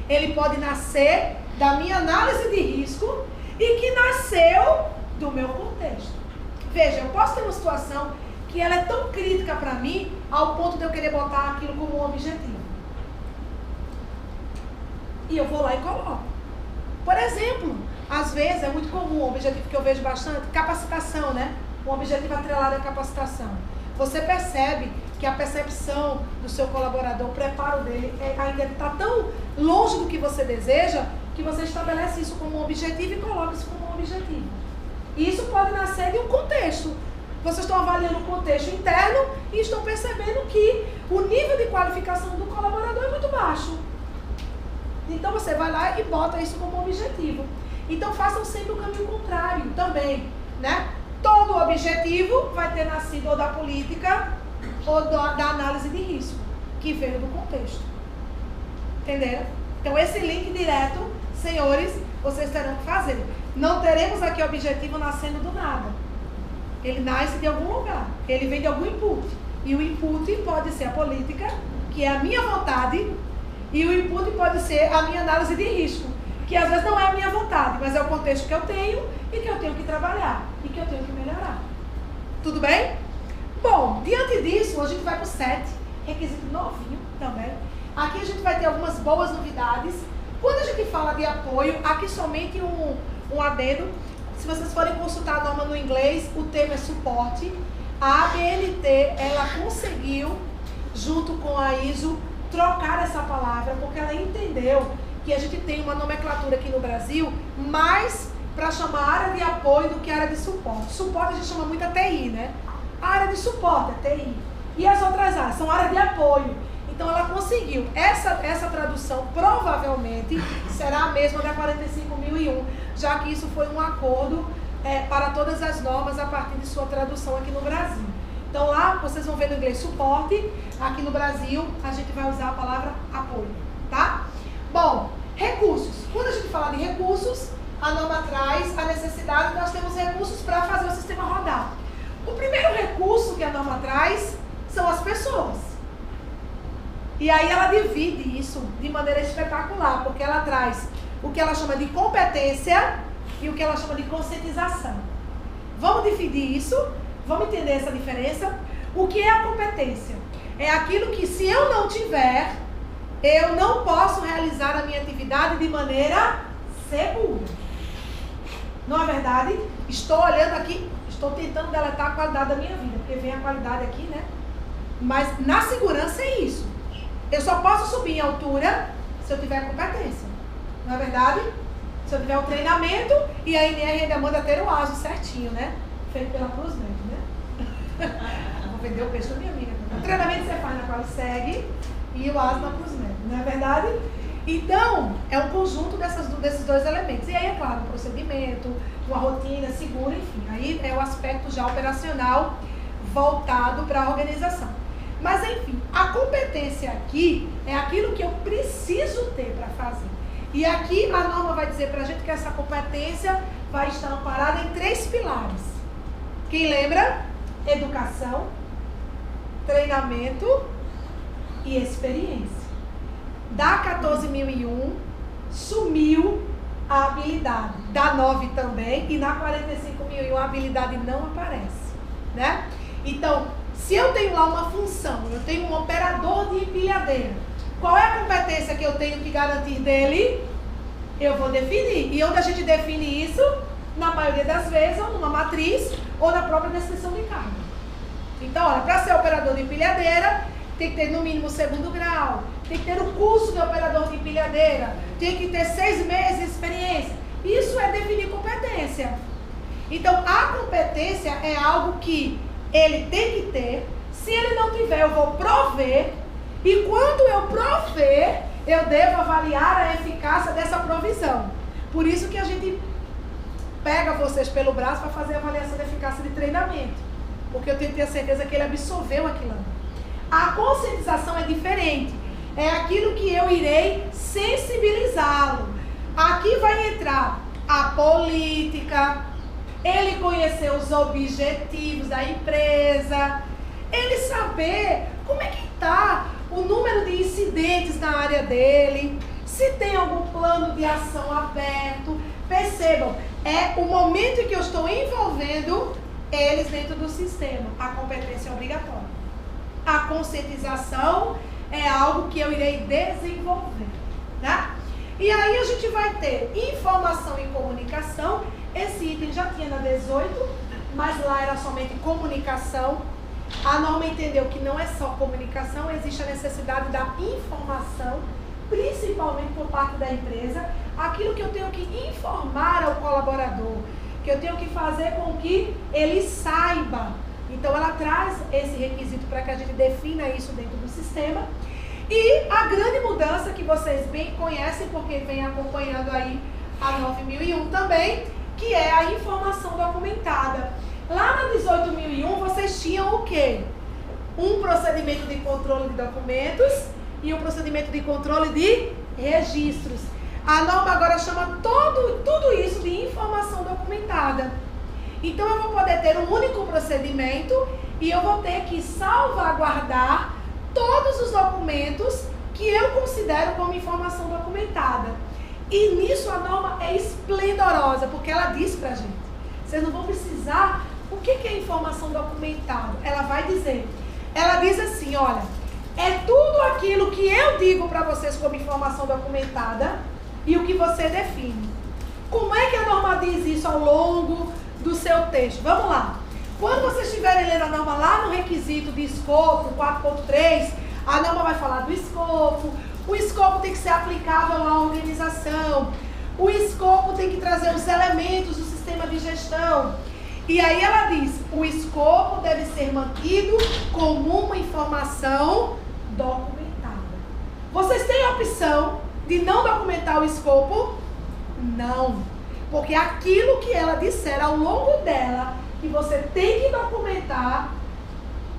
ele pode nascer da minha análise de risco e que nasceu do meu contexto. Veja, eu posso ter uma situação que ela é tão crítica para mim, ao ponto de eu querer botar aquilo como um objetivo. E eu vou lá e coloco. Por exemplo, às vezes é muito comum, um objetivo que eu vejo bastante, capacitação, né? Um objetivo atrelado à capacitação. Você percebe que a percepção do seu colaborador, o preparo dele ainda está tão longe do que você deseja, que você estabelece isso como um objetivo e coloca isso como um objetivo. E isso pode nascer de um contexto. Vocês estão avaliando o contexto interno e estão percebendo que o nível de qualificação do colaborador é muito baixo. Então você vai lá e bota isso como objetivo. Então façam sempre o caminho contrário também, né? Todo objetivo vai ter nascido ou da política ou da análise de risco, que veio do contexto. Entenderam? Então esse link direto, senhores, vocês terão que fazer. Não teremos aqui objetivo nascendo do nada. Ele nasce de algum lugar, ele vem de algum input. E o input pode ser a política, que é a minha vontade, e o input pode ser a minha análise de risco, que às vezes não é a minha vontade, mas é o contexto que eu tenho e que eu tenho que trabalhar e que eu tenho que melhorar. Tudo bem? Bom, diante disso, a gente vai para o 7, requisito novinho também. Aqui a gente vai ter algumas boas novidades. Quando a gente fala de apoio, aqui somente um adendo. Se vocês forem consultar a norma no inglês, o termo é suporte. A ABNT, ela conseguiu, junto com a ISO, trocar essa palavra, porque ela entendeu que a gente tem uma nomenclatura aqui no Brasil mais para chamar a área de apoio do que a área de suporte. Suporte a gente chama muito a TI, né? A área de suporte é TI. E as outras áreas são área de apoio. Então ela conseguiu. Essa tradução provavelmente será a mesma da 45.001, já que isso foi um acordo para todas as normas a partir de sua tradução aqui no Brasil. Então lá vocês vão ver no inglês suporte, aqui no Brasil a gente vai usar a palavra apoio, tá? Bom, recursos. Quando a gente fala de recursos, a norma traz a necessidade de nós termos recursos para fazer o sistema rodar. O primeiro recurso que a norma traz são as pessoas. E aí ela divide isso de maneira espetacular, porque ela traz o que ela chama de competência e o que ela chama de conscientização. Vamos dividir isso, vamos entender essa diferença. O que é a competência? É aquilo que, se eu não tiver, eu não posso realizar a minha atividade de maneira segura. Não é verdade? Estou olhando aqui, estou tentando deletar a qualidade da minha vida, porque vem a qualidade aqui, né? Mas na segurança é isso. Eu só posso subir em altura se eu tiver competência. Não é verdade? Se eu tiver o treinamento, e a INR ainda manda ter o ASO certinho, né? Feito pela Cruzmed, né? Vou vender o peixe da minha amiga. O treinamento você faz na qual segue e o ASO na Cruzmed, não é verdade? Então, é um conjunto desses dois elementos. E aí, é claro, um procedimento, uma rotina segura, enfim. Aí é o aspecto já operacional voltado para a organização. Mas, enfim, a competência aqui é aquilo que eu preciso ter para fazer. E aqui a norma vai dizer para a gente que essa competência vai estar amparada em 3 pilares. Quem lembra? Educação, treinamento e experiência. Da 14.001 sumiu a habilidade. Da 9 também. E na 45.001 a habilidade não aparece, né? Então, se eu tenho lá uma função, eu tenho um operador de empilhadeira, qual é a competência que eu tenho que garantir dele? Eu vou definir. E onde a gente define isso? Na maioria das vezes, ou numa matriz, ou na própria descrição de carga. Então, olha, para ser operador de empilhadeira, tem que ter no mínimo 2º grau, tem que ter o curso de operador de empilhadeira, tem que ter 6 meses de experiência. Isso é definir competência. Então, a competência é algo que ele tem que ter. Se ele não tiver, eu vou prover. E quando eu prover, eu devo avaliar a eficácia dessa provisão. Por isso que a gente pega vocês pelo braço para fazer a avaliação da eficácia de treinamento. Porque eu tenho que ter a certeza que ele absorveu aquilo. A conscientização é diferente. É aquilo que eu irei sensibilizá-lo. Aqui vai entrar a política, ele conhecer os objetivos da empresa, ele saber como é que está o número de incidentes na área dele, se tem algum plano de ação aberto. Percebam, é o momento em que eu estou envolvendo eles dentro do sistema. A competência é obrigatória. A conscientização é algo que eu irei desenvolver, tá? E aí a gente vai ter informação e comunicação. Esse item já tinha na 18, mas lá era somente comunicação. A norma entendeu que não é só comunicação, existe a necessidade da informação, principalmente por parte da empresa, aquilo que eu tenho que informar ao colaborador, que eu tenho que fazer com que ele saiba. Então ela traz esse requisito para que a gente defina isso dentro do sistema. E a grande mudança que vocês bem conhecem, porque vem acompanhando aí a 9001 também, que é a informação documentada. Lá na 18.001 vocês tinham o quê? Um procedimento de controle de documentos e um procedimento de controle de registros. A norma agora chama tudo isso de informação documentada. Então eu vou poder ter um único procedimento e eu vou ter que salvaguardar todos os documentos que eu considero como informação documentada. E nisso a norma é esplendorosa, porque ela diz pra gente, vocês não vão precisar, o que é informação documentada? Ela vai dizer, ela diz assim, olha, é tudo aquilo que eu digo para vocês como informação documentada e o que você define. Como é que a norma diz isso ao longo do seu texto? Vamos lá. Quando vocês estiverem lendo a norma lá no requisito de escopo, 4.3, a norma vai falar do escopo. O escopo tem que ser aplicável à organização. O escopo tem que trazer os elementos do sistema de gestão. E aí ela diz, o escopo deve ser mantido como uma informação documentada. Vocês têm a opção de não documentar o escopo? Não. Porque aquilo que ela disser ao longo dela, que você tem que documentar,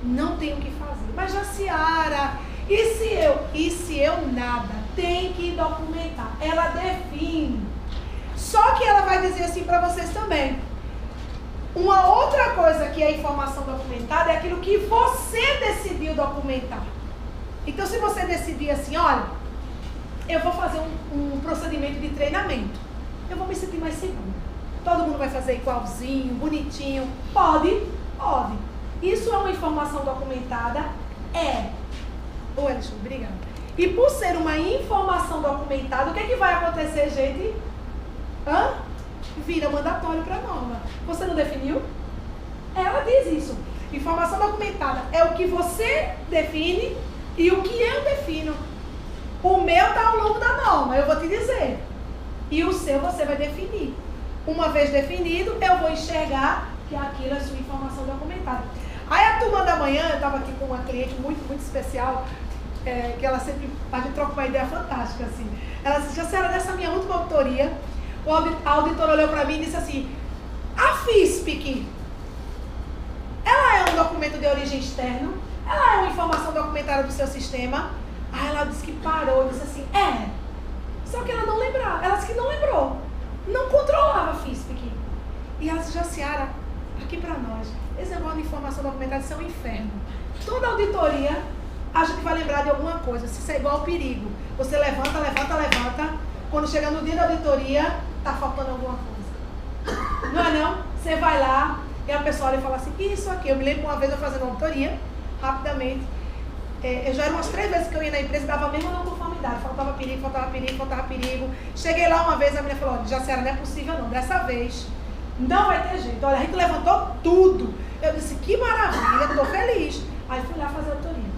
não tem o que fazer. Mas Jaciara, e se eu nada? Tem que documentar. Ela define. Só que ela vai dizer assim para vocês também. Uma outra coisa que é informação documentada é aquilo que você decidiu documentar. Então, se você decidir assim, olha, eu vou fazer um procedimento de treinamento, eu vou me sentir mais segura. Todo mundo vai fazer igualzinho, bonitinho. Pode. Isso é uma informação documentada? É. Ô, Alexandre, obrigada. E por ser uma informação documentada, o que é que vai acontecer, gente? Vira mandatório para a norma. Você não definiu? Ela diz isso. Informação documentada é o que você define e o que eu defino. O meu está ao longo da norma, eu vou te dizer. E o seu você vai definir. Uma vez definido, eu vou enxergar que aquilo é sua informação documentada. Aí a turma da manhã, eu estava aqui com uma cliente muito, muito especial, que ela sempre, a gente troca uma ideia fantástica, assim. Ela disse, Jaciara, nessa minha última auditoria, a auditora olhou para mim e disse assim, a FISPIC, ela é um documento de origem externa? Ela é uma informação documentada do seu sistema? Aí ela disse que parou, disse assim, só que ela não lembrava, ela disse que não lembrou, não controlava a FISPIC. E ela disse, Jaciara, aqui para nós, esse negócio de informação documentada é um inferno. Toda auditoria, a gente vai lembrar de alguma coisa, se isso é igual ao perigo. Você levanta, quando chega no dia da auditoria, tá faltando alguma coisa. Não é não? Você vai lá e a pessoa olha e fala assim, isso aqui. Eu me lembro uma vez eu fazendo uma auditoria, rapidamente. Eu já eram umas 3 vezes que eu ia na empresa e dava a mesma não conformidade. Faltava perigo. Cheguei lá uma vez, a menina falou, Jaciara, não é possível não, dessa vez não vai ter jeito. Olha, a gente levantou tudo. Eu disse, que maravilha, estou feliz. Aí fui lá fazer a auditoria.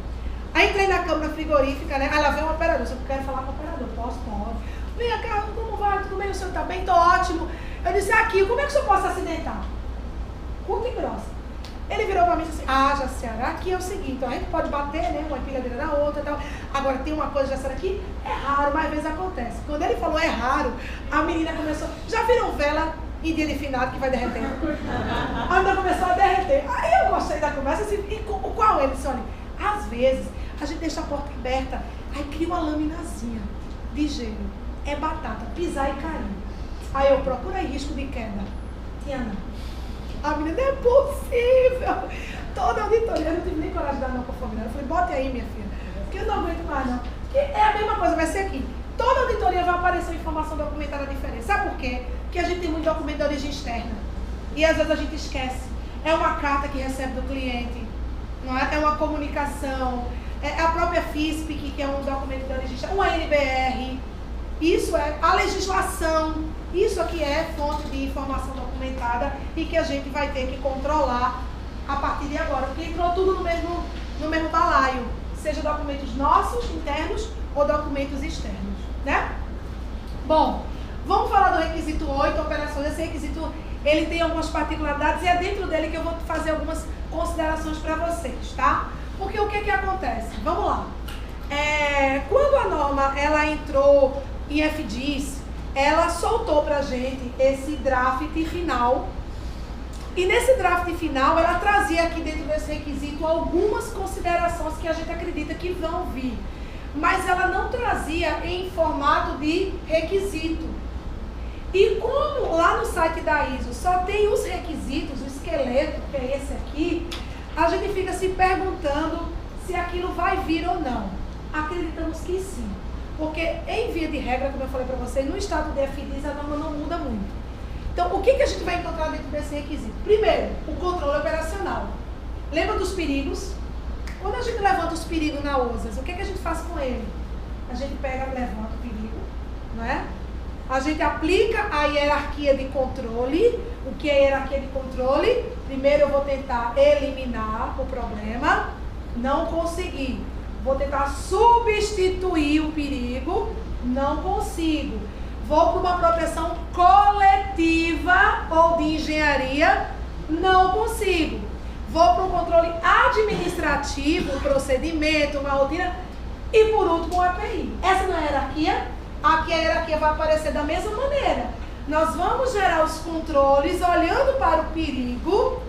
Aí entrei na câmara frigorífica, né? Aí lá veio um operador. Eu quero falar com o operador. Posso? Pode. Vem cá, como vai? Tudo bem? O senhor está bem? Estou ótimo. Eu disse, aqui, como é que o senhor pode se acidentar? Curta e grossa. Ele virou para mim e disse assim, Jaciara, aqui é o seguinte, a gente pode bater, né? Uma empilhadeira na outra e tal. Agora tem uma coisa, Jaciara, aqui é raro, mas às vezes acontece. Quando ele falou é raro, a menina começou, já viram vela em dia de finado que vai derretendo? A menina começou a derreter. Aí eu gostei da conversa, assim, e qual ele? Disse, olha, às vezes a gente deixa a porta aberta, aí cria uma laminazinha de gelo. É batata, pisar e cair. Aí eu procuro aí risco de queda. Tinha não. A menina, não é possível. Toda auditoria, eu não tive nem coragem de dar não conformidade. Eu falei, bote aí, minha filha, porque eu não aguento mais não. Porque é a mesma coisa, vai ser aqui. Toda auditoria aparecer informação documentada diferente. Sabe por quê? Porque a gente tem muito documento de origem externa. E às vezes a gente esquece. É uma carta que recebe do cliente, não é? É uma comunicação, é a própria FISP, que é um documento de origem externa, uma NBR. Isso é a legislação. Isso aqui é fonte de informação documentada e que a gente vai ter que controlar a partir de agora. Porque entrou tudo no mesmo balaio. Seja documentos nossos, internos, ou documentos externos, né? Bom, vamos falar do requisito 8, operações. Esse requisito, ele tem algumas particularidades e é dentro dele que eu vou fazer algumas considerações para vocês, tá? Porque o que acontece? Vamos lá. Quando a norma, ela entrou em FDIS, ela soltou pra gente esse draft final. E nesse draft final, ela trazia aqui dentro desse requisito algumas considerações que a gente acredita que vão vir. Mas ela não trazia em formato de requisito. E como lá no site da ISO só tem os requisitos, o esqueleto, que é esse aqui, a gente fica se perguntando se aquilo vai vir ou não. Acreditamos que sim. Porque, em via de regra, como eu falei para vocês, no estado de FDIS a norma não muda muito. Então, o que a gente vai encontrar dentro desse requisito? Primeiro, o controle operacional. Lembra dos perigos? Quando a gente levanta os perigos na OSAS, o que a gente faz com ele? A gente pega, levanta o perigo, não é? A gente aplica a hierarquia de controle. O que é hierarquia de controle? Primeiro eu vou tentar eliminar o problema. Não consegui. Vou tentar substituir o perigo. Não consigo. Vou para uma proteção coletiva ou de engenharia. Não consigo. Vou para um controle administrativo, um procedimento, uma rotina. E por último, o API. Essa não é a hierarquia? Aqui a hierarquia vai aparecer da mesma maneira. Nós vamos gerar os controles olhando para o perigo,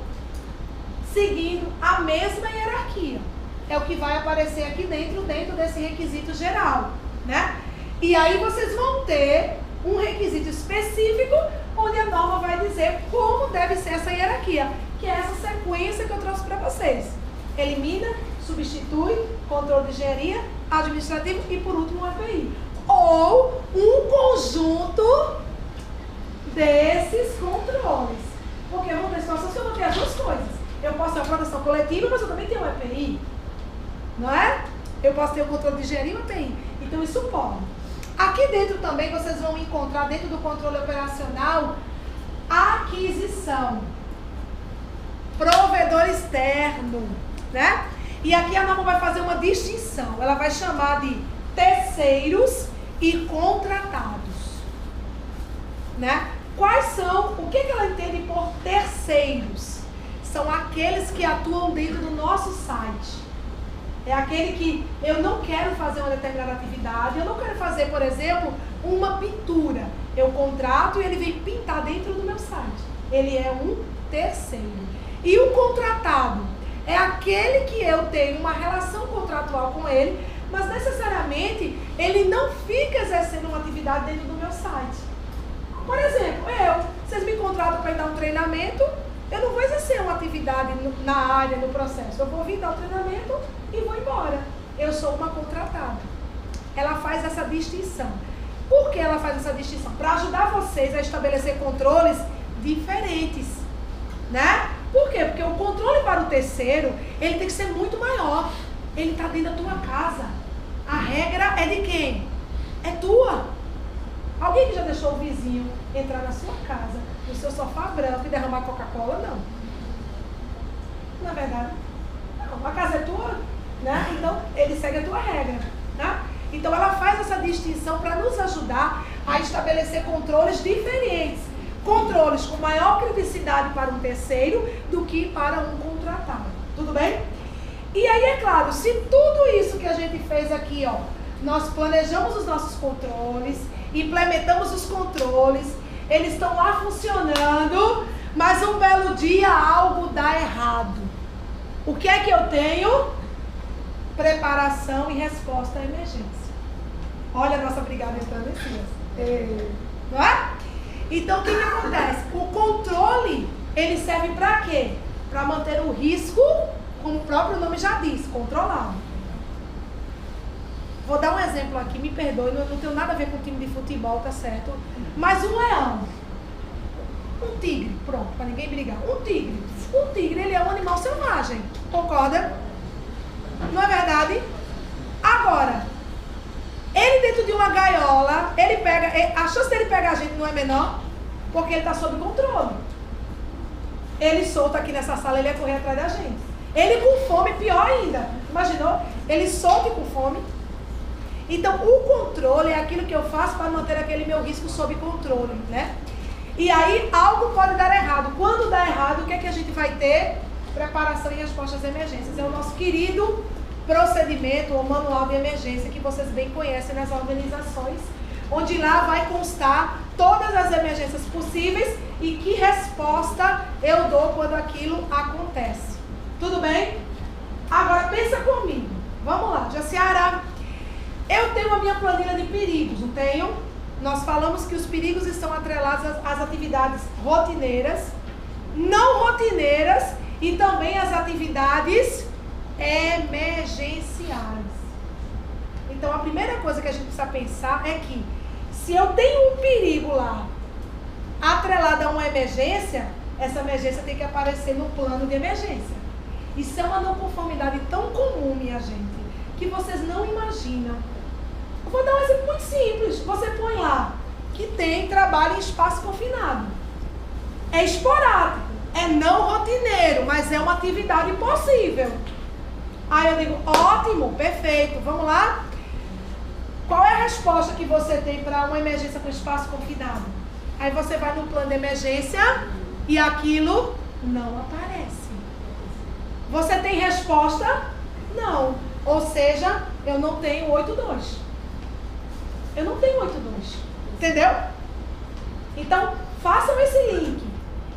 seguindo a mesma hierarquia. É o que vai aparecer aqui dentro desse requisito geral, né? E aí vocês vão ter um requisito específico, onde a norma vai dizer como deve ser essa hierarquia, que é essa sequência que eu trouxe para vocês. Elimina, substitui, controle de engenharia, administrativo e por último o API. Ou um conjunto desses controles. Porque eu vou ter situações que eu vou ter as duas coisas. Eu posso ter uma proteção coletiva, mas eu também tenho um API. Não é? Eu posso ter o controle de engenharia e o API. Então isso pode. Aqui dentro também vocês vão encontrar, dentro do controle operacional, aquisição. Provedor externo, né? E aqui a norma vai fazer uma distinção. Ela vai chamar de terceiros e contratados, né? Quais são, o que ela entende por terceiros? São aqueles que atuam dentro do nosso site. É aquele que eu não quero fazer uma determinada atividade, eu não quero fazer, por exemplo, uma pintura. Eu contrato e ele vem pintar dentro do meu site. Ele é um terceiro. E o contratado é aquele que eu tenho uma relação contratual com ele, mas necessariamente ele não fica exercendo uma atividade dentro do meu site. Por exemplo, vocês me contratam para ir dar um treinamento, eu não vou exercer uma atividade na área, no processo. Eu vou vir dar o treinamento e vou embora. Eu sou uma contratada. Ela faz essa distinção. Por que ela faz essa distinção? Para ajudar vocês a estabelecer controles diferentes, né? Por quê? Porque o controle para o terceiro, ele tem que ser muito maior. Ele está dentro da tua casa. A regra é de quem? É tua. Alguém que já deixou o vizinho entrar na sua casa, no seu sofá branco e derramar Coca-Cola? Não. Na verdade, não. A casa é tua, né? Então, ele segue a tua regra, né? Então, ela faz essa distinção para nos ajudar a estabelecer controles diferentes. Controles com maior criticidade para um terceiro do que para um contratado. Tudo bem? E aí, é claro, se tudo isso que a gente fez aqui, ó, nós planejamos os nossos controles, implementamos os controles, eles estão lá funcionando, mas um belo dia algo dá errado. O que é que eu tenho? Preparação e resposta à emergência. Olha a nossa brigada entrando em cima. Não é? Então, o que acontece? O controle, ele serve para quê? Para manter o risco, como o próprio nome já diz, controlado. Vou dar um exemplo aqui, me perdoe, não tenho nada a ver com o time de futebol, tá certo? Mas um leão, um tigre, pronto, para ninguém brigar. Um tigre, ele é um animal selvagem, concorda? Não é verdade? Agora, ele dentro de uma gaiola, a chance dele pegar a gente não é menor, porque ele está sob controle. Ele solto aqui nessa sala, ele ia correr atrás da gente. Ele com fome, pior ainda. Imaginou? Ele solto e com fome. Então, o controle é aquilo que eu faço para manter aquele meu risco sob controle, né? E aí, algo pode dar errado. Quando dá errado, o que é que a gente vai ter? Preparação e resposta às emergências. É o nosso querido procedimento ou manual de emergência que vocês bem conhecem nas organizações, onde lá vai constar todas as emergências possíveis e que resposta eu dou quando aquilo acontece. Tudo bem? Agora pensa comigo. Vamos lá, Jaciara. Eu tenho a minha planilha de perigos, não tenho? Nós falamos que os perigos estão atrelados às atividades rotineiras, não rotineiras e também às atividades emergenciais. Então, a primeira coisa que a gente precisa pensar é que se eu tenho um perigo lá atrelado a uma emergência, essa emergência tem que aparecer no plano de emergência. Isso é uma não conformidade tão comum, minha gente, que vocês não imaginam. Eu vou dar um exemplo muito simples. Você põe lá que tem trabalho em espaço confinado. É esporádico, é não rotineiro, mas é uma atividade possível. Aí eu digo, ótimo, perfeito, vamos lá? Qual é a resposta que você tem para uma emergência com espaço confinado? Aí você vai no plano de emergência e aquilo não aparece. Você tem resposta? Não. Ou seja, eu não tenho 8.2. Eu não tenho 8.2. Entendeu? Então, façam esse link.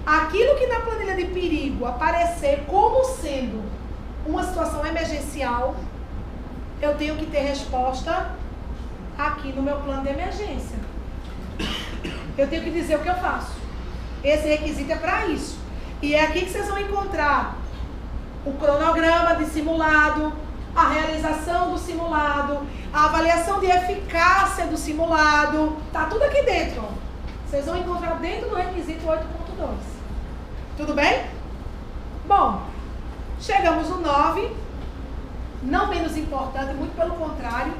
Aquilo que na planilha de perigo aparecer como sendo uma situação emergencial, eu tenho que ter resposta aqui no meu plano de emergência. Eu tenho que dizer o que eu faço. Esse requisito é para isso. E é aqui que vocês vão encontrar o cronograma de simulado, a realização do simulado, a avaliação de eficácia do simulado. Tá tudo aqui dentro, ó. Vocês vão encontrar dentro do requisito 8.2. Tudo bem? Bom, chegamos no 9, não menos importante, muito pelo contrário.